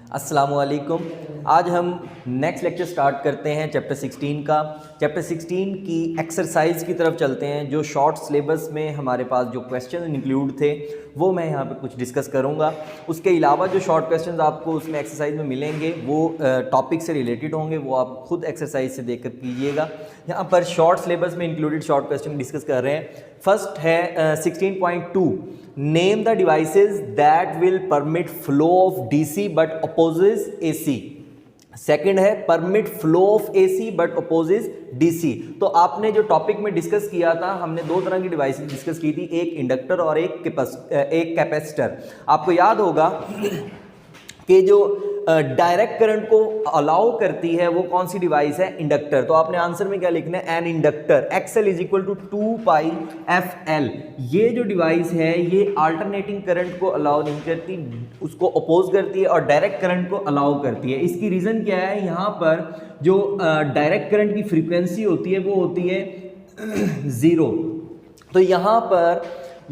अस्सलामुअलैकुम। आज हम नेक्स्ट लेक्चर स्टार्ट करते हैं चैप्टर 16 का। चैप्टर 16 की एक्सरसाइज की तरफ चलते हैं। जो शॉर्ट सिलेबस में हमारे पास जो क्वेश्चन इंक्लूड थे वो मैं यहाँ पे कुछ डिस्कस करूँगा। उसके अलावा जो शॉर्ट क्वेश्चंस आपको उसमें एक्सरसाइज में मिलेंगे वो टॉपिक से रिलेटेड होंगे, वो आप खुद एक्सरसाइज से देखकर कीजिएगा। यहाँ पर शॉर्ट सिलेबस में इंक्लूडेड शॉर्ट क्वेश्चन डिस्कस कर रहे हैं। फर्स्ट है 16.2, name the devices that will permit flow of DC but opposes AC. Second है permit flow of AC but opposes DC. तो आपने जो टॉपिक में डिस्कस किया था, हमने दो तरह की डिवाइसेस डिस्कस की थी, एक इंडक्टर और एक कैपेसिटर। आपको याद होगा कि जो डायरेक्ट करंट को अलाउ करती है वो कौन सी डिवाइस है? इंडक्टर। तो आपने आंसर में क्या लिखना है? An inductor XL is equal to 2 pi F L. ये जो डिवाइस है ये अल्टरनेटिंग करंट को अलाउ नहीं करती, उसको अपोज करती है, और डायरेक्ट करंट को अलाउ करती है। इसकी रीज़न क्या है? यहाँ पर जो डायरेक्ट करंट की फ्रीक्वेंसी होती है वो होती है 0। तो यहाँ पर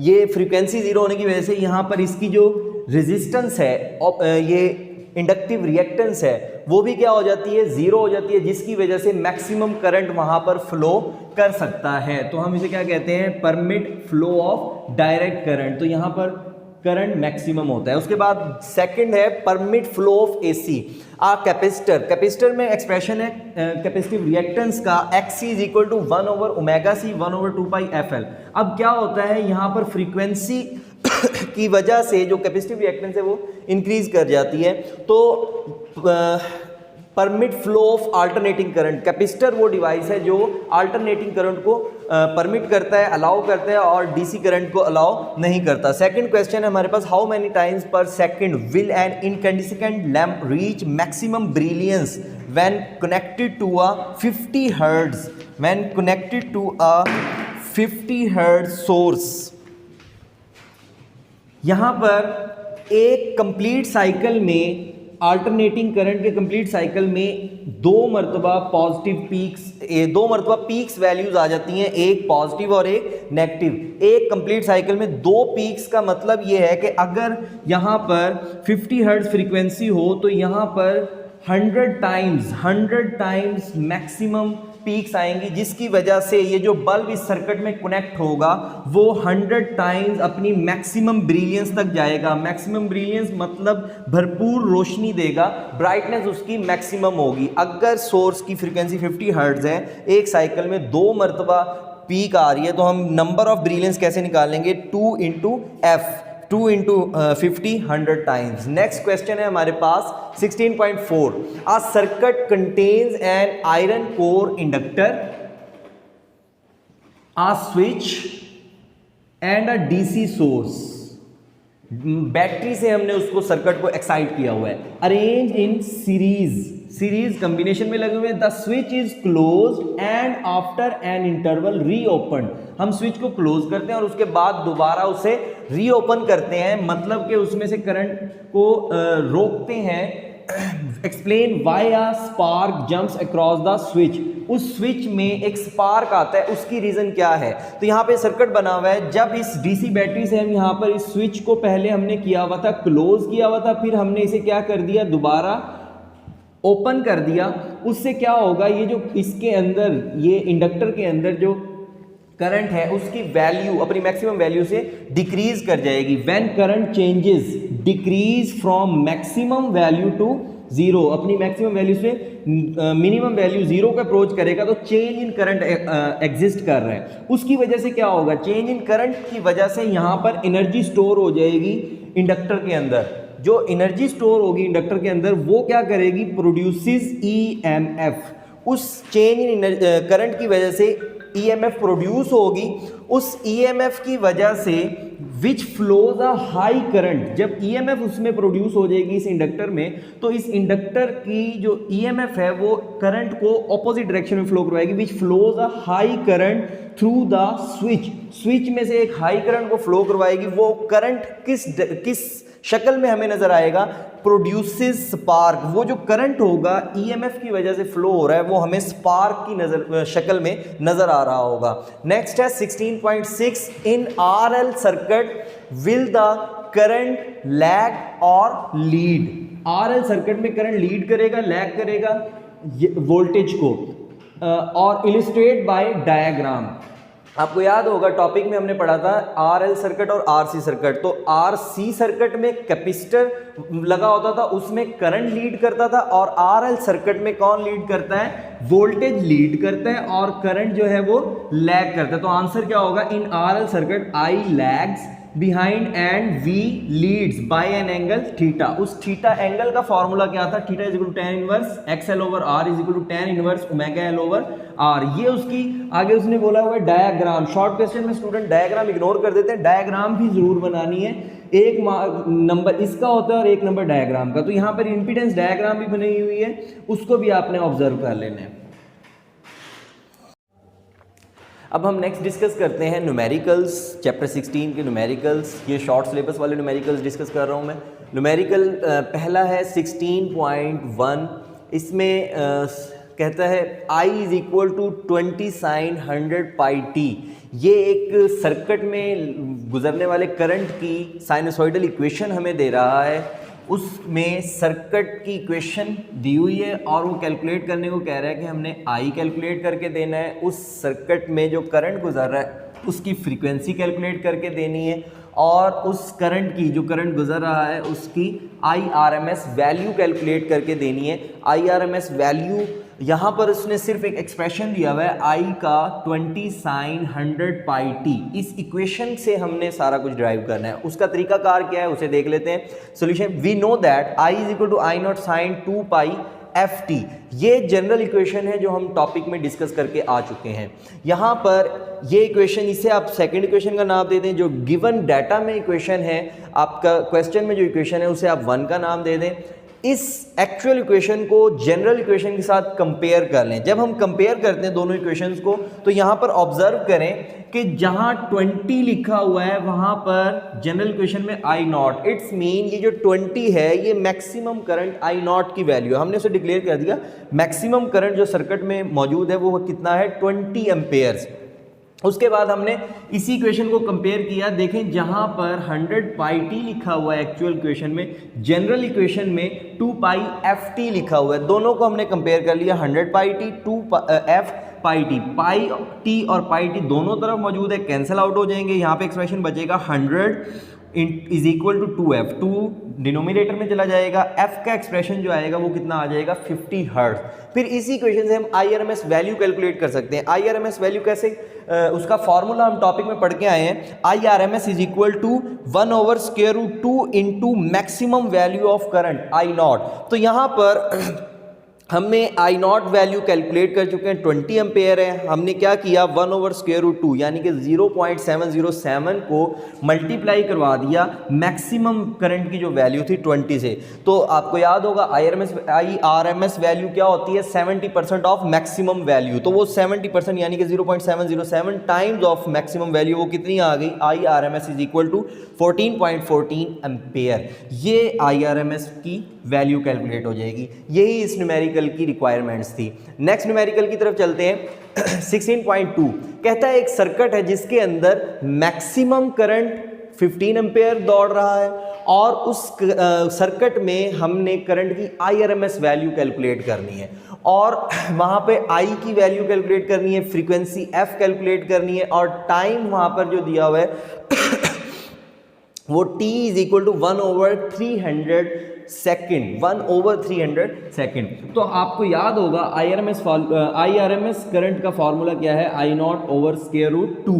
ये फ्रीक्वेंसी 0 होने की वजह से यहाँ पर इसकी जो रेजिस्टेंस है, ये इंडक्टिव रिएक्टेंस है, वो भी क्या हो जाती है? 0 हो जाती है, जिसकी वजह से मैक्सिमम करंट वहां पर फ्लो कर सकता है। तो हम इसे क्या कहते हैं? Permit flow of direct current. तो यहाँ पर करंट मैक्सिमम होता है। उसके बाद सेकंड है permit flow of AC. Capacitor, capacitor में एक्सप्रेशन है कैपेसिटिव रिएक्टेंस का XC is equal to 1/ωc 1/2 pi FL। अब क्या होता है यहाँ पर? फ्रीक्वेंसी की वजह से जो कैपेसिटिव रिएक्टेंस है वो इंक्रीज कर जाती है। तो permit flow of alternating current, capacitor वो डिवाइस है जो अल्टरनेटिंग करंट को परमिट करता है, अलाउ करता है, और डीसी करंट को अलाउ नहीं करता। सेकंड क्वेश्चन है हमारे पास, how many times per second will an incandescent lamp reach maximum brilliance when connected to a 50 hertz, when connected to a 50 hertz source. यहाँ पर एक कंप्लीट साइकिल में, अल्टरनेटिंग करंट के कंप्लीट साइकिल में दो मरतबा पॉजिटिव पीक्स, दो मरतबा पीक्स वैल्यूज आ जाती हैं, एक पॉजिटिव और एक नेगेटिव। एक कंप्लीट साइकिल में दो पीक्स का मतलब ये है कि अगर यहाँ पर 50 हर्ट्ज फ्रीक्वेंसी हो तो यहाँ पर 100 टाइम्स मैक्सिमम पीक्स आएंगी, जिसकी वजह से ये जो बल्ब इस सर्किट में कनेक्ट होगा वो 100 टाइम्स अपनी मैक्सिमम ब्रिलियंस तक जाएगा। मैक्सिमम ब्रिलियंस मतलब भरपूर रोशनी देगा, ब्राइटनेस उसकी मैक्सिमम होगी। अगर सोर्स की फ्रीक्वेंसी 50 हर्ट्ज है, एक साइकिल में दो मरतबा पीक आ रही है, तो हम नंबर ऑफ ब्रिलियंस कैसे निकालेंगे? 2 into F, 2 into 50 100 times. Next question है हमारे पास 16.4, a circuit contains an iron core inductor, a switch and a DC source. Battery से हमने उसको सर्किट को एक्साइट किया हुआ है, अरेंज इन सीरीज कॉम्बिनेशन में लगे हुए हैं। The switch is closed end after an interval reopen. हम स्विच को क्लोज करते हैं और उसके बाद दोबारा उसे रीओपन करते हैं, मतलब कि उसमें से करंट को रोकते हैं। Explain why a spark jumps across the switch. उस स्विच में एक स्पार्क आता है, उसकी रीजन क्या है? तो यहाँ पे सर्किट बना हुआ है। जब इस डीसी बैटरी से हम यहाँ पर इस स्विच को पहले हमने किया हुआ था, क्लोज किया हुआ था, फिर हमने इसे क्या कर दिया? दोबारा ओपन कर दिया। उससे क्या होगा? ये जो इसके अंदर, ये इंडक्टर के अंदर जो करंट है उसकी वैल्यू अपनी मैक्सिमम वैल्यू से डिक्रीज कर जाएगी। When current changes decrease from maximum value to 0, अपनी मैक्सिमम वैल्यू से मिनिमम वैल्यू 0 को अप्रोच करेगा तो चेंज इन करंट एग्जिस्ट कर रहा है। उसकी वजह से क्या होगा? चेंज इन करंट की वजह से यहाँ पर एनर्जी स्टोर हो जाएगी इंडक्टर के अंदर। जो एनर्जी स्टोर होगी इंडक्टर के अंदर वो क्या करेगी? Produces EMF। उस चेंज इन करंट की वजह से EMF प्रोड्यूस होगी। उस EMF की वजह से which flows a high current. जब EMF उसमें प्रोड्यूस हो जाएगी इस इंडक्टर में, तो इस इंडक्टर की जो EMF है वो करंट को ऑपोजिट डायरेक्शन में फ्लो करवाएगी, which flows a high current through the switch. Switch में से एक हाई करंट को फ्लो करवाएगी। वो करंट किस शक्ल में हमें नजर आएगा? Produces spark. वो जो करंट होगा EMF की वजह से फ्लो हो रहा है वो हमें स्पार्क की शक्ल में नजर आ रहा होगा। नेक्स्ट है 16.6, इन RL circuit will the current lag और लीड। आरएल सर्किट में करंट लीड करेगा, लैग करेगा वोल्टेज को, और इलिस्ट्रेट बाय डायग्राम। आपको याद होगा टॉपिक में हमने पढ़ा था आरएल सर्किट और आरसी सर्किट। तो आरसी सर्किट में कैपेसिटर लगा होता था, उसमें करंट लीड करता था, और आरएल सर्किट में कौन लीड करता है? वोल्टेज लीड करता है और करंट जो है वो लैग करता है। तो आंसर क्या होगा? In RL circuit I lags behind and V leads by an angle theta. उस थीटा एंगल का फॉर्मूला क्या था? Theta is equal to tan inverse XL over R is equal to tan inverse omega L over R. ये उसकी आगे उसने बोला हुआ है डायग्राम। शॉर्ट क्वेश्चन में स्टूडेंट डायग्राम इग्नोर कर देते हैं, डायग्राम भी जरूर बनानी है। एक नंबर इसका होता है और एक नंबर डायग्राम का। तो यहाँ पर इंपीडेंस डायग्राम भी बनी हुई है, उसको भी आपने ऑब्जर्व कर लेना है। अब हम नेक्स्ट डिस्कस करते हैं न्यूमेरिकल्स, चैप्टर 16 के न्यूमेरिकल्स। ये शॉर्ट सिलेबस वाले न्यूमेरिकल्स डिस्कस कर रहा हूँ मैं। न्यूमेरिकल पहला है 16.1। इसमें कहता है I is equal to 20 sin 100 pi T. ये एक सर्किट में गुजरने वाले करंट की साइनसोइडल इक्वेशन हमें दे रहा है। उसमें सर्किट की इक्वेशन दी हुई है और वो कैलकुलेट करने को कह रहा है कि हमने आई कैलकुलेट करके देना है। उस सर्किट में जो करंट गुजर रहा है उसकी फ्रीक्वेंसी कैलकुलेट करके देनी है, और उस करंट की जो करंट गुजर रहा है उसकी IRMS वैल्यू कैलकुलेट करके देनी है। IRMS वैल्यू यहाँ पर उसने सिर्फ एक एक्सप्रेशन दिया हुआ है I का 20 sin 100 पाई टी। इस इक्वेशन से हमने सारा कुछ ड्राइव करना है। उसका तरीकाकार क्या है उसे देख लेते हैं। Solution, we know that I is equal to I naught sine 2 pi F T. ये जनरल इक्वेशन है जो हम टॉपिक में डिस्कस करके आ चुके हैं। यहाँ पर ये इक्वेशन, इसे आप सेकंड इक्वेशन का नाम दे दें। जो गिवन डाटा में इक्वेशन है, आपका क्वेश्चन में जो इक्वेशन है उसे आप 1 का नाम दे दें। इस एक्चुअल इक्वेशन को जनरल इक्वेशन के साथ कंपेयर कर लें। जब हम कंपेयर करते हैं दोनों इक्वेशंस को, तो यहाँ पर ऑब्जर्व करें कि जहाँ 20 लिखा हुआ है वहाँ पर जनरल इक्वेशन में I नॉट, इट्स मीन ये जो 20 है ये मैक्सिमम करंट I नॉट की वैल्यू है। हमने उसे डिक्लेयर कर दिया मैक्सिमम करंट जो सर्किट में मौजूद है वो कितना है? 20 एम्पेयर्स। उसके बाद हमने इसी इक्वेशन को कंपेयर किया। देखें जहां पर 100 पाई टी लिखा हुआ है एक्चुअल इक्वेशन में, जनरल इक्वेशन में 2 पाई एफ टी लिखा हुआ है। दोनों को हमने कंपेयर कर लिया। 100 pi T 2 F pi T. पाई टी और पाई टी दोनों तरफ मौजूद है, कैंसिल आउट हो जाएंगे। यहाँ पे एक्सप्रेशन बचेगा 100 is equal to 2f। 2 denominator में चला जाएगा, f का एक्सप्रेशन जो आएगा वो कितना आ जाएगा? 50 हर्ट्ज। फिर इसी इक्वेशन से हम IRMS वैल्यू कैलकुलेट कर सकते हैं। IRMS वैल्यू कैसे? उसका फॉर्मूला हम टॉपिक में पढ़ के आए हैं। IRMS is equal to 1/√2 into maximum value of current I naught. तो यहाँ पर हमने I नॉट वैल्यू कैलकुलेट कर चुके हैं, 20 एम्पेयर है। हमने क्या किया? 1/√2 यानी कि 0.707 को मल्टीप्लाई करवा दिया मैक्सिमम करंट की जो वैल्यू थी 20 से। तो आपको याद होगा IRMS वैल्यू क्या होती है? 70% ऑफ मैक्सिमम वैल्यू। तो वो 70% यानी कि 0.707 टाइम्स ऑफ मैक्सिमम वैल्यू, वो कितनी आ गई? IRMS is equal to 14.14 ampere. ये IRMS की वैल्यू कैलकुलेट हो जाएगी। यही इस न्यूमेरिकल की रिक्वायरमेंट्स थी। नेक्स्ट न्यूमेरिकल की तरफ चलते हैं। 16.2 कहता है एक सर्किट है जिसके अंदर मैक्सिमम करंट 15 एम्पेयर दौड़ रहा है, और उस सर्किट में हमने करंट की IRMS वैल्यू कैलकुलेट करनी है, और वहाँ पे I की वैल्यू कैलकुलेट करनी है, फ्रीक्वेंसी F कैलकुलेट करनी है, और टाइम वहाँ पर जो दिया हुआ है वो T is equal to 1/300 second. 1/300 second. तो आपको याद होगा IRMS करंट का फॉर्मूला क्या है? I not over √2।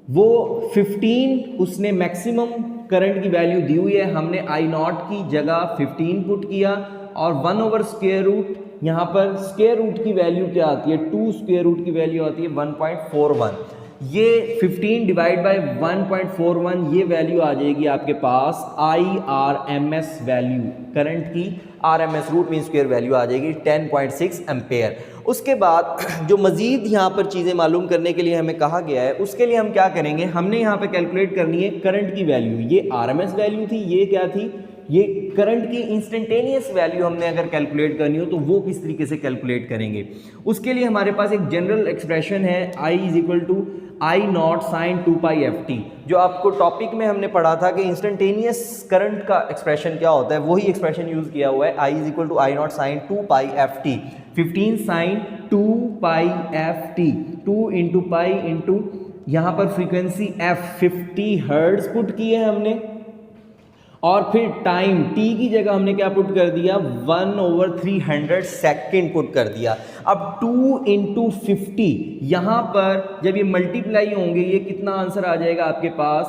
वो 15 उसने मैक्सिमम करंट की वैल्यू दी हुई है, हमने I नॉट की जगह 15 पुट किया, और 1/√, यहाँ पर स्क्वायर रूट की वैल्यू क्या आती है? 2 स्क्वायर रूट की वैल्यू आती है 1.41। ये 15 डिवाइड बाय 1.41, ये वैल्यू आ जाएगी आपके पास IRMS वैल्यू, करंट की RMS root mean square value आ जाएगी 10.6 एम्पेयर। उसके बाद जो मज़ीद यहाँ पर चीज़ें मालूम करने के लिए हमें कहा गया है, उसके लिए हम क्या करेंगे? हमने यहाँ पे कैलकुलेट करनी है करंट की वैल्यू। ये RMS वैल्यू थी, ये क्या थी? ये करंट की इंस्टेंटेनियस वैल्यू हमने अगर कैलकुलेट करनी हो तो वो किस तरीके से कैलकुलेट करेंगे। उसके लिए हमारे पास एक जनरल एक्सप्रेशन है I is equal to I naught sine 2 pi F T, जो आपको टॉपिक में हमने पढ़ा था कि इंस्टेंटेनियस करंट का एक्सप्रेशन क्या होता है, वही एक्सप्रेशन यूज़ किया हुआ है। I is equal to I naught sine 2 pi F T, 15 sine 2 pi F T, 2 into pi into यहाँ पर फ्रीक्वेंसी f 50 हर्ट्ज पुट की है हमने, और फिर टाइम t की जगह हमने क्या पुट कर दिया 1/300 सेकेंड पुट कर दिया। अब 2 इंटू 50 यहाँ पर जब ये मल्टीप्लाई होंगे ये कितना आंसर आ जाएगा आपके पास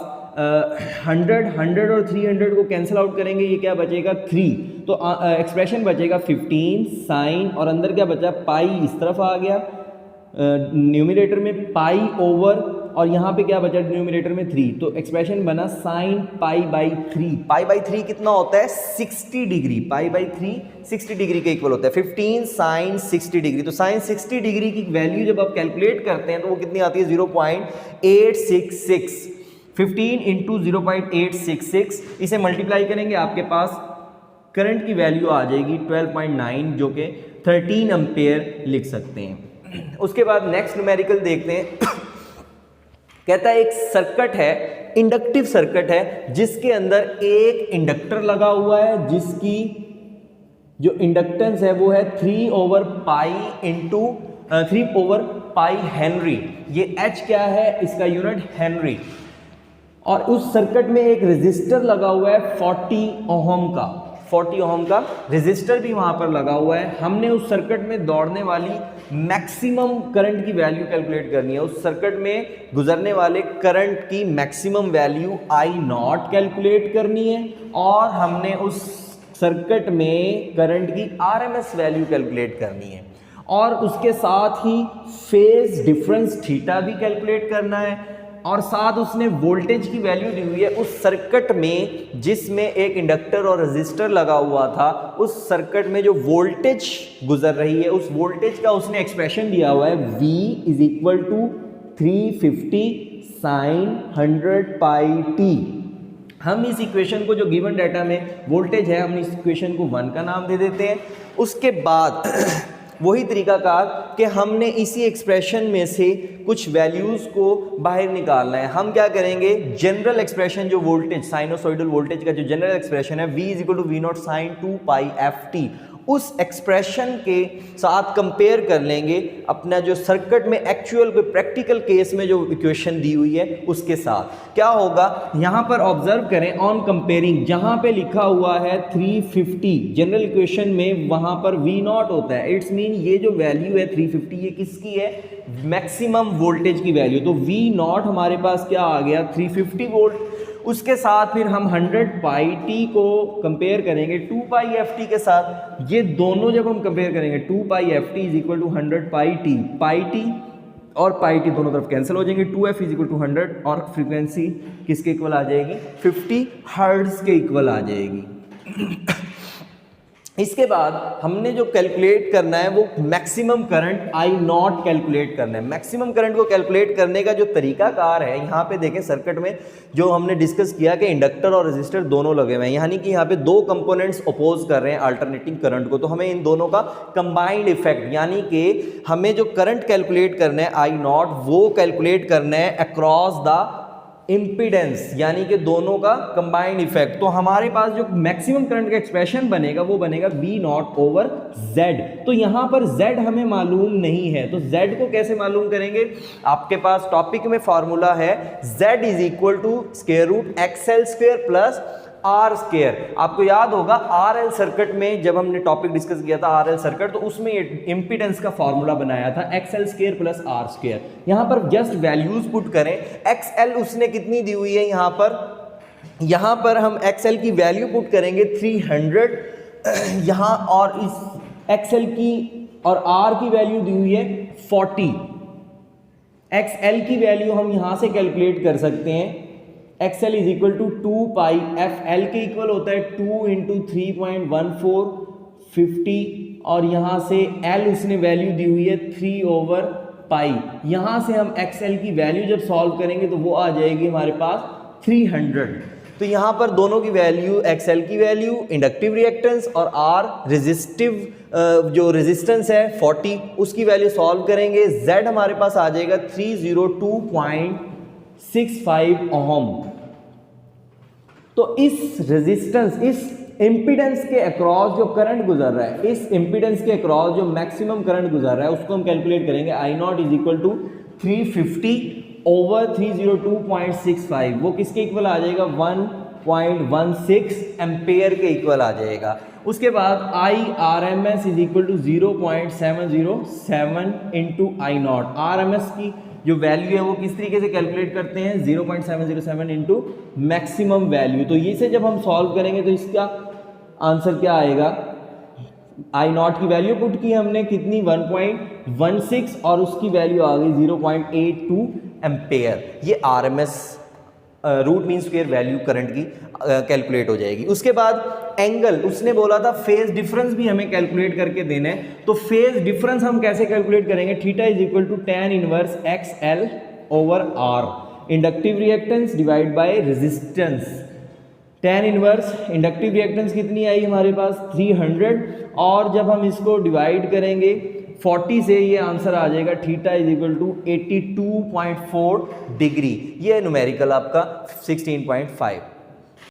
100 और 300 को कैंसिल आउट करेंगे, ये क्या बचेगा 3, तो एक्सप्रेशन बचेगा 15 साइन और अंदर क्या बचा पाई इस तरफ आ गया न्यूमरेटर में पाई ओवर, और यहाँ पे क्या बचा न्यूमरेटर में 3, तो एक्सप्रेशन बना sine pi by 3। Pi by 3 कितना होता है 60 डिग्री, पाई बाई 3 60 डिग्री के इक्वल होता है, 15 साइन 60 डिग्री। तो साइन 60 डिग्री की वैल्यू जब आप कैलकुलेट करते हैं तो वो कितनी आती है 0.866, 15 इंटू 0.866, इसे मल्टीप्लाई करेंगे आपके पास करंट की वैल्यू आ जाएगी 12.9, जो कि 13 एम्पेयर लिख सकते हैं। उसके बाद नेक्स्ट न्यूमेरिकल देखते हैं। कहता है एक सर्किट है, इंडक्टिव सर्किट है, जिसके अंदर एक इंडक्टर लगा हुआ है जिसकी जो इंडक्टेंस है वो है 3/पाई इंटू 3/पाई हेनरी। ये H क्या है, इसका यूनिट हेनरी। और उस सर्किट में एक रेजिस्टर लगा हुआ है 40 ओम का रेजिस्टर भी वहां पर लगा हुआ है। हमने उस सर्किट में दौड़ने वाली मैक्सिमम करंट की वैल्यू कैलकुलेट करनी है। उस सर्किट में गुजरने वाले करंट की maximum value I not calculate करनी है, और हमने उस सर्किट में करंट की आरएमएस वैल्यू कैलकुलेट करनी है, और उसके साथ ही फेज डिफरेंस थीटा भी कैलकुलेट करना है, और साथ उसने वोल्टेज की वैल्यू दी हुई है उस सर्किट में जिसमें एक इंडक्टर और रेजिस्टर लगा हुआ था। उस सर्किट में जो वोल्टेज गुजर रही है उस वोल्टेज का उसने एक्सप्रेशन दिया हुआ है V is equal to 350 sine 100 pi T. हम इस इक्वेशन को, जो गिवन डाटा में वोल्टेज है, हम इस इक्वेशन को 1 का नाम दे देते हैं। उसके बाद वही तरीकाकार कि हमने इसी एक्सप्रेशन में से कुछ वैल्यूज़ को बाहर निकालना है। हम क्या करेंगे, जनरल एक्सप्रेशन जो वोल्टेज, साइनोसॉइडल वोल्टेज का जो जनरल एक्सप्रेशन है V is equal to V naught sine 2 pi F T, उस एक्सप्रेशन के साथ कंपेयर कर लेंगे अपना जो सर्किट में एक्चुअल कोई प्रैक्टिकल केस में जो इक्वेशन दी हुई है उसके साथ। क्या होगा, यहाँ पर ऑब्जर्व करें, ऑन कंपेयरिंग जहाँ पे लिखा हुआ है 350 जनरल इक्वेशन में, वहाँ पर V नॉट होता है। इट्स मीन ये जो वैल्यू है 350 ये किसकी है, मैक्सिमम वोल्टेज की वैल्यू। तो V नॉट हमारे पास क्या आ गया 350 वोल्ट। उसके साथ फिर हम 100 पाई टी को कंपेयर करेंगे 2 पाई एफ टी के साथ। ये दोनों जब हम कंपेयर करेंगे 2 pi F T is equal to 100 pi T और पाई टी दोनों तरफ कैंसिल हो जाएंगे, 2f इज इक्वल टू 100, और फ्रीक्वेंसी किसके इक्वल आ जाएगी 50 हर्ट्ज के इक्वल आ जाएगी। इसके बाद हमने जो कैलकुलेट करना है वो maximum current I not calculate करना है। मैक्सिमम करंट को कैलकुलेट करने का जो तरीकाकार है, यहाँ पे देखें सर्किट में जो हमने डिस्कस किया कि इंडक्टर और रेजिस्टर दोनों लगे हुए हैं, यानी कि यहाँ पे दो कंपोनेंट्स अपोज कर रहे हैं अल्टरनेटिंग करंट को, तो हमें इन दोनों का कंबाइंड इफेक्ट, यानी कि हमें जो करंट कैलकुलेट करना है आई नॉट, वो कैलकुलेट करना है अक्रॉस द इम्पीडेंस, यानी कि दोनों का कंबाइंड इफेक्ट। तो हमारे पास जो मैक्सिमम करंट का एक्सप्रेशन बनेगा वो बनेगा V नॉट ओवर Z। तो यहाँ पर Z हमें मालूम नहीं है, तो Z को कैसे मालूम करेंगे, आपके पास टॉपिक में फॉर्मूला है Z is equal to square root XL square plus R square. आपको याद होगा RL सर्किट में जब हमने टॉपिक डिस्कस किया था RL सर्किट, तो उसमें इम्पीडेंस का फॉर्मूला बनाया था XL square plus R square. यहाँ पर जस्ट वैल्यूज पुट करें, XL उसने कितनी दी हुई है, यहाँ पर हम XL की वैल्यू पुट करेंगे 300 यहाँ, और इस XL की और R की वैल्यू दी हुई है 40। XL की वैल्यू हम यहाँ से कैलकुलेट कर सकते हैं, XL is equal to 2 pi FL के इक्वल होता है 2 इंटू 3.14 50, और यहाँ से L उसने वैल्यू दी हुई है 3 ओवर पाई। यहाँ से हम XL की वैल्यू जब सॉल्व करेंगे तो वो आ जाएगी हमारे पास 300। तो यहाँ पर दोनों की वैल्यू, XL की वैल्यू, इंडक्टिव रिएक्टेंस और R रेजिस्टिव जो रेजिस्टेंस है 40, उसकी वैल्यू सॉल्व करेंगे। Z हमारे पास आ जाएगा 302.65 ओम। तो इस रेजिस्टेंस, इस इम्पीडेंस के अक्रॉस जो करंट गुजर रहा है, इस इम्पीडेंस के अक्रॉस जो मैक्सिमम करंट गुजर रहा है, उसको हम कैलकुलेट करेंगे। I naught is equal to 350 over 302.65, वो किसके इक्वल आ जाएगा? 1.16 एम्पेयर के इक्वल आ जाएगा। उसके बाद IRMS is equal to 0.707 into I naught. RMS की जो वैल्यू है वो किस तरीके से कैलकुलेट करते हैं? 0.707 इंटू मैक्सिमम वैल्यू। तो ये से जब हम सॉल्व करेंगे तो इसका आंसर क्या आएगा? I नॉट की वैल्यू पुट की हमने कितनी? 1.16 और उसकी वैल्यू आ गई 0.82 एम्पेयर। ये RMS root mean square value current की कैलकुलेट हो जाएगी। उसके बाद एंगल, उसने बोला था फेज डिफरेंस भी हमें कैलकुलेट करके देना है। तो फेज डिफरेंस हम कैसे कैलकुलेट करेंगे? Theta is equal to tan inverse XL over R, inductive reactance divide by resistance. tan inverse inductive reactance कितनी आई हमारे पास? 300, और जब हम इसको डिवाइड करेंगे 40 से, ये आंसर आ जाएगा theta is equal to 82.4 degree. ये है न्यूमेरिकल आपका 16.5।